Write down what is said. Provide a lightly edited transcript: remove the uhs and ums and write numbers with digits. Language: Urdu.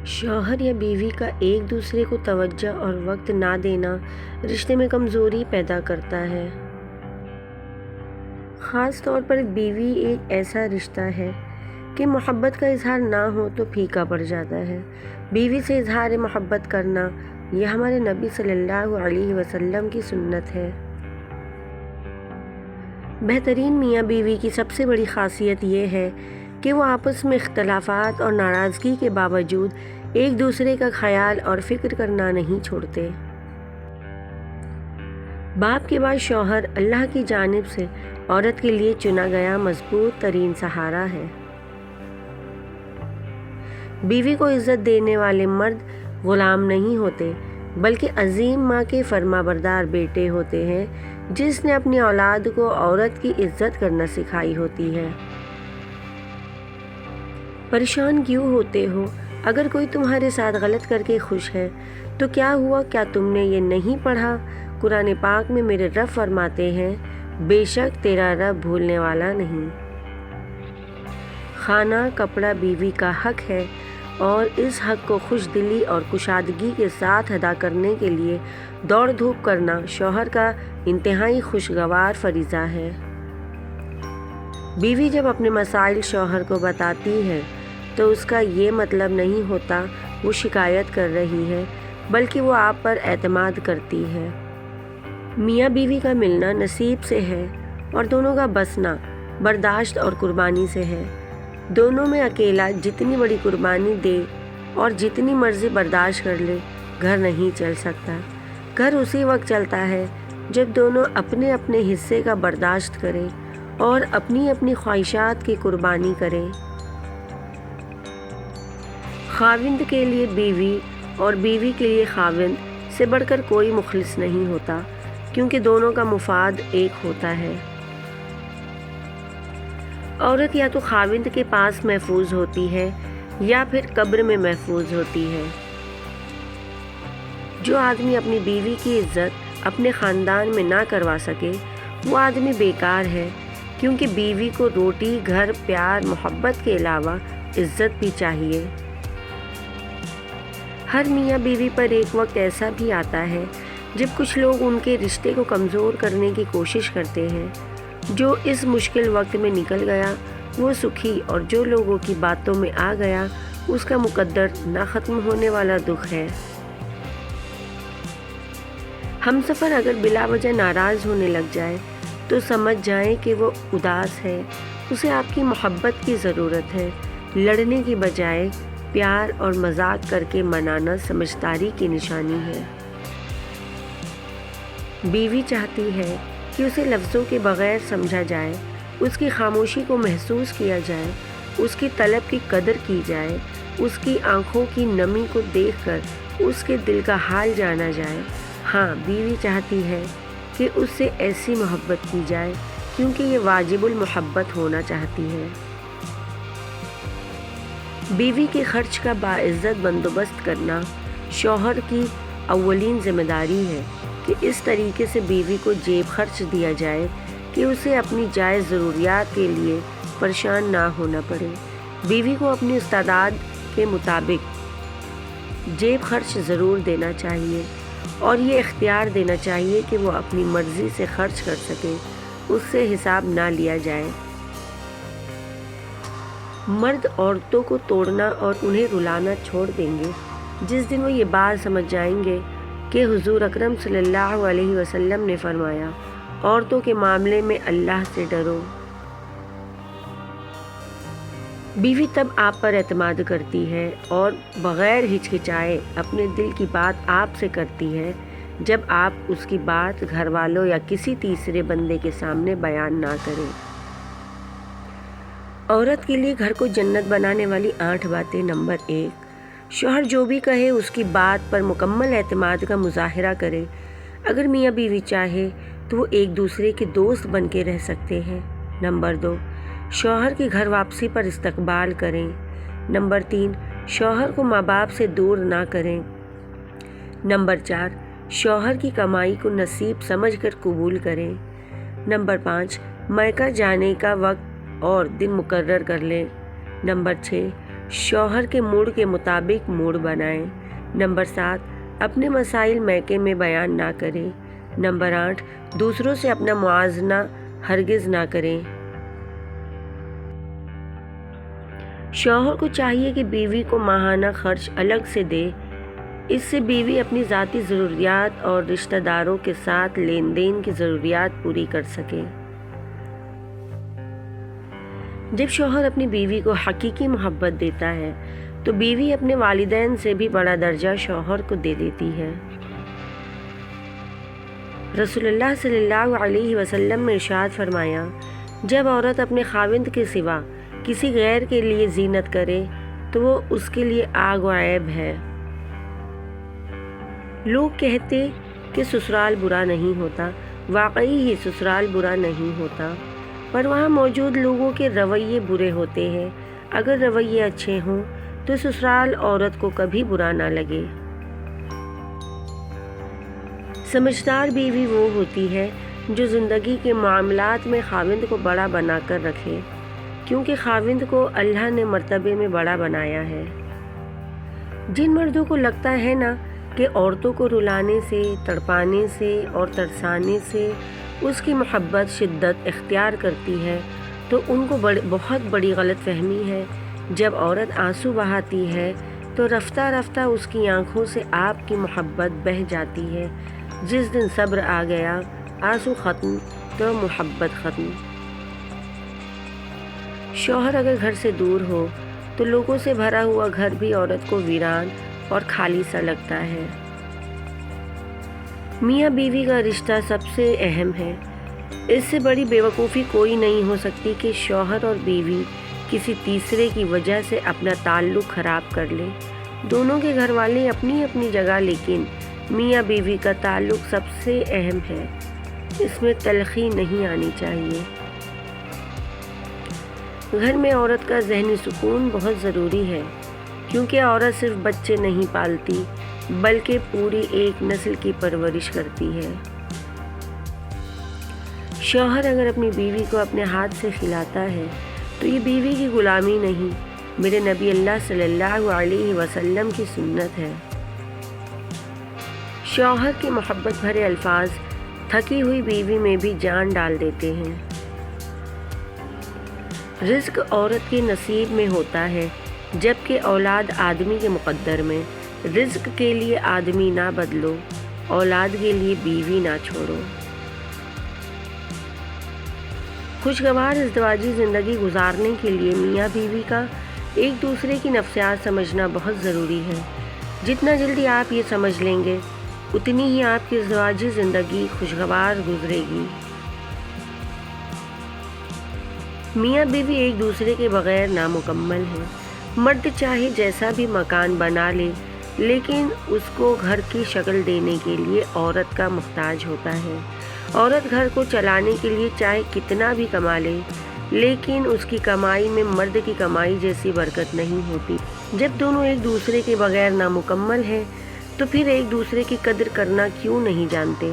شوہر یا بیوی کا ایک دوسرے کو توجہ اور وقت نہ دینا رشتے میں کمزوری پیدا کرتا ہے۔ خاص طور پر بیوی ایک ایسا رشتہ ہے کہ محبت کا اظہار نہ ہو تو پھیکا پڑ جاتا ہے۔ بیوی سے اظہار محبت کرنا یہ ہمارے نبی صلی اللہ علیہ وسلم کی سنت ہے۔ بہترین میاں بیوی کی سب سے بڑی خاصیت یہ ہے کہ وہ آپس میں اختلافات اور ناراضگی کے باوجود ایک دوسرے کا خیال اور فکر کرنا نہیں چھوڑتے۔ باپ کے بعد شوہر اللہ کی جانب سے عورت کے لیے چنا گیا مضبوط ترین سہارا ہے۔ بیوی کو عزت دینے والے مرد غلام نہیں ہوتے بلکہ عظیم ماں کے فرمانبردار بیٹے ہوتے ہیں جس نے اپنی اولاد کو عورت کی عزت کرنا سکھائی ہوتی ہے۔ پریشان کیوں ہوتے ہو؟ اگر کوئی تمہارے ساتھ غلط کر کے خوش ہے تو کیا ہوا؟ کیا تم نے یہ نہیں پڑھا؟ قرآن پاک میں میرے رب فرماتے ہیں، بے شک تیرا رب بھولنے والا نہیں۔ کھانا کپڑا بیوی کا حق ہے اور اس حق کو خوش دلی اور کشادگی کے ساتھ ادا کرنے کے لیے دوڑ دھوپ کرنا شوہر کا انتہائی خوشگوار فریضہ ہے۔ بیوی جب اپنے مسائل شوہر کو بتاتی ہے تو اس کا یہ مطلب نہیں ہوتا وہ شکایت کر رہی ہے بلکہ وہ آپ پر اعتماد کرتی ہے۔ میاں بیوی کا ملنا نصیب سے ہے اور دونوں کا بسنا برداشت اور قربانی سے ہے۔ دونوں میں اکیلا جتنی بڑی قربانی دے اور جتنی مرضی برداشت کر لے گھر نہیں چل سکتا۔ گھر اسی وقت چلتا ہے جب دونوں اپنے اپنے حصے کا برداشت کریں اور اپنی اپنی خواہشات کی قربانی کریں۔ خاوند کے لیے بیوی اور بیوی کے لیے خاوند سے بڑھ کر کوئی مخلص نہیں ہوتا کیونکہ دونوں کا مفاد ایک ہوتا ہے۔ عورت یا تو خاوند کے پاس محفوظ ہوتی ہے یا پھر قبر میں محفوظ ہوتی ہے۔ جو آدمی اپنی بیوی کی عزت اپنے خاندان میں نہ کروا سکے وہ آدمی بیکار ہے، کیونکہ بیوی کو روٹی، گھر، پیار، محبت کے علاوہ عزت بھی چاہیے۔ ہر میاں بیوی پر ایک وقت ایسا بھی آتا ہے جب کچھ لوگ ان کے رشتے کو کمزور کرنے کی کوشش کرتے ہیں۔ جو اس مشکل وقت میں نکل گیا وہ سکھی، اور جو لوگوں کی باتوں میں آ گیا اس کا مقدر نہ ختم ہونے والا دکھ ہے۔ ہمسفر اگر بلا وجہ ناراض ہونے لگ جائے تو سمجھ جائیں کہ وہ اداس ہے، اسے آپ کی محبت کی ضرورت ہے۔ لڑنے کی بجائے پیار اور مذاق کر کے منانا سمجھداری کی نشانی ہے۔ بیوی چاہتی ہے کہ اسے لفظوں کے بغیر سمجھا جائے، اس کی خاموشی کو محسوس کیا جائے، اس کی طلب کی قدر کی جائے، اس کی آنکھوں کی نمی کو دیکھ کر اس کے دل کا حال جانا جائے۔ ہاں، بیوی چاہتی ہے کہ اس سے ایسی محبت کی جائے کیونکہ یہ واجب المحبت ہونا چاہتی ہے۔ بیوی کے خرچ کا باعزت بندوبست کرنا شوہر کی اولین ذمہ داری ہے کہ اس طریقے سے بیوی کو جیب خرچ دیا جائے کہ اسے اپنی جائز ضروریات کے لیے پریشان نہ ہونا پڑے۔ بیوی کو اپنی استعداد کے مطابق جیب خرچ ضرور دینا چاہیے اور یہ اختیار دینا چاہیے کہ وہ اپنی مرضی سے خرچ کر سکے، اس سے حساب نہ لیا جائے۔ مرد عورتوں کو توڑنا اور انہیں رلانا چھوڑ دیں گے جس دن وہ یہ بات سمجھ جائیں گے کہ حضور اکرم صلی اللہ علیہ وسلم نے فرمایا، عورتوں کے معاملے میں اللہ سے ڈرو۔ بیوی تب آپ پر اعتماد کرتی ہے اور بغیر ہچکچائے اپنے دل کی بات آپ سے کرتی ہے جب آپ اس کی بات گھر والوں یا کسی تیسرے بندے کے سامنے بیان نہ کریں۔ عورت کے لیے گھر کو جنت بنانے والی 8 باتیں۔ نمبر 1، شوہر جو بھی کہے اس کی بات پر مکمل اعتماد کا مظاہرہ کرے۔ اگر میاں بیوی چاہے تو وہ ایک دوسرے کے دوست بن کے رہ سکتے ہیں۔ نمبر 2، شوہر کی گھر واپسی پر استقبال کریں۔ نمبر 3، شوہر کو ماں باپ سے دور نہ کریں۔ نمبر 4، شوہر کی کمائی کو نصیب سمجھ کر قبول کریں۔ نمبر 5، میکہ جانے کا وقت اور دن مقرر کر لیں۔ نمبر 6، شوہر کے موڈ کے مطابق موڈ بنائیں۔ نمبر 7، اپنے مسائل میکے میں بیان نہ کریں۔ نمبر 8، دوسروں سے اپنا موازنہ ہرگز نہ کریں۔ شوہر کو چاہیے کہ بیوی کو ماہانہ خرچ الگ سے دے، اس سے بیوی اپنی ذاتی ضروریات اور رشتہ داروں کے ساتھ لین دین کی ضروریات پوری کر سکے۔ جب شوہر اپنی بیوی کو حقیقی محبت دیتا ہے تو بیوی اپنے والدین سے بھی بڑا درجہ شوہر کو دے دیتی ہے۔ رسول اللہ صلی اللہ علیہ وسلم نے ارشاد فرمایا، جب عورت اپنے خاوند کے سوا کسی غیر کے لیے زینت کرے تو وہ اس کے لیے آگ و عیب ہے۔ لوگ کہتے کہ سسرال برا نہیں ہوتا، واقعی ہی سسرال برا نہیں ہوتا، پر وہاں موجود لوگوں کے رویے برے ہوتے ہیں۔ اگر رویے اچھے ہوں تو سسرال عورت کو کبھی برا نہ لگے۔ سمجھدار بیوی وہ ہوتی ہے جو زندگی کے معاملات میں خاوند کو بڑا بنا کر رکھے، کیونکہ خاوند کو اللہ نے مرتبے میں بڑا بنایا ہے۔ جن مردوں کو لگتا ہے نا کہ عورتوں کو رلانے سے، تڑپانے سے اور ترسانے سے اس کی محبت شدت اختیار کرتی ہے، تو ان کو بہت بڑی غلط فہمی ہے۔ جب عورت آنسو بہاتی ہے تو رفتہ رفتہ اس کی آنکھوں سے آپ کی محبت بہہ جاتی ہے۔ جس دن صبر آ گیا، آنسو ختم تو محبت ختم۔ شوہر اگر گھر سے دور ہو تو لوگوں سے بھرا ہوا گھر بھی عورت کو ویران اور خالی سا لگتا ہے۔ میاں بیوی کا رشتہ سب سے اہم ہے۔ اس سے بڑی بیوقوفی کوئی نہیں ہو سکتی کہ شوہر اور بیوی کسی تیسرے کی وجہ سے اپنا تعلق خراب کر لے۔ دونوں کے گھر والے اپنی اپنی جگہ، لیکن میاں بیوی کا تعلق سب سے اہم ہے۔ اس میں تلخی نہیں آنی چاہیے۔ گھر میں عورت کا ذہنی سکون بہت ضروری ہے، کیونکہ عورت صرف بچے نہیں پالتی بلکہ پوری ایک نسل کی پرورش کرتی ہے۔ شوہر اگر اپنی بیوی کو اپنے ہاتھ سے کھلاتا ہے تو یہ بیوی کی غلامی نہیں، میرے نبی اللہ صلی اللہ علیہ وسلم کی سنت ہے۔ شوہر کے محبت بھرے الفاظ تھکی ہوئی بیوی میں بھی جان ڈال دیتے ہیں۔ رزق عورت کے نصیب میں ہوتا ہے، جبکہ اولاد آدمی کے مقدر میں۔ رزق کے لیے آدمی نہ بدلو، اولاد کے لیے بیوی نہ چھوڑو۔ خوشگوار ازدواجی زندگی گزارنے کے لیے میاں بیوی کا ایک دوسرے کی نفسیات سمجھنا بہت ضروری ہے۔ جتنا جلدی آپ یہ سمجھ لیں گے، اتنی ہی آپ کی ازدواجی زندگی خوشگوار گزرے گی۔ میاں بیوی ایک دوسرے کے بغیر نامکمل ہیں۔ مرد چاہے جیسا بھی مکان بنا لے، لیکن اس کو گھر کی شکل دینے کے لیے عورت کا محتاج ہوتا ہے۔ عورت گھر کو چلانے کے لیے چاہے کتنا بھی کما لے، لیکن اس کی کمائی میں مرد کی کمائی جیسی برکت نہیں ہوتی۔ جب دونوں ایک دوسرے کے بغیر نامکمل ہیں تو پھر ایک دوسرے کی قدر کرنا کیوں نہیں جانتے؟